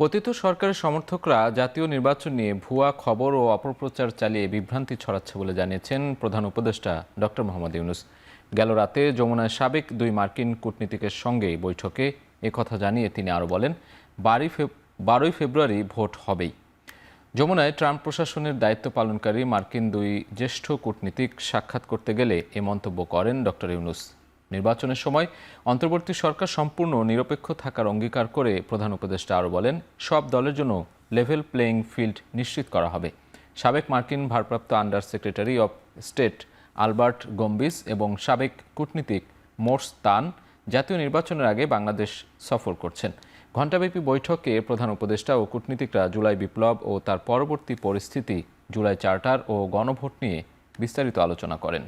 পতিত সরকারের সমর্থকরা জাতীয় নির্বাচন নিয়ে ভুয়া খবর ও অপপ্রচার চালিয়ে বিভ্রান্তি ছড়াচ্ছে বলে জানিয়েছেন প্রধান উপদেষ্টা ডক্টর মোহাম্মদ ইউনূস। গেল রাতে যমুনায় সাবেক দুই মার্কিন কূটনীতিকের সঙ্গে বৈঠকে একথা জানিয়ে তিনি আরও বলেন, 12 ফেব্রুয়ারি ভোট হবেই। যমুনায় ট্রাম্প প্রশাসনের দায়িত্ব পালনকারী মার্কিন দুই জ্যেষ্ঠ কূটনীতিক সাক্ষাৎ করতে গেলে এ মন্তব্য করেন ডক্টর ইউনূস। নির্বাচনের সময় অন্তর্বর্তী সরকার সম্পূর্ণ নিরপেক্ষ থাকার অঙ্গীকার করে প্রধান উপদেষ্টা আরও বলেন, সব দলের জন্য লেভেল প্লেয়িং ফিল্ড নিশ্চিত করা হবে। সাবেক মার্কিন ভারপ্রাপ্ত under secretary of state Albert গম্বিস এবং সাবেক কূটনীতিক মোর্স তান জাতীয় নির্বাচনের আগে বাংলাদেশ সফর করছেন। ঘণ্টাব্যাপী বৈঠকে প্রধান উপদেষ্টা ও কূটনীতিকরা জুলাই বিপ্লব ও তার পরবর্তী পরিস্থিতি, জুলাই চার্টার ও গণভোট নিয়ে বিস্তারিত আলোচনা করেন।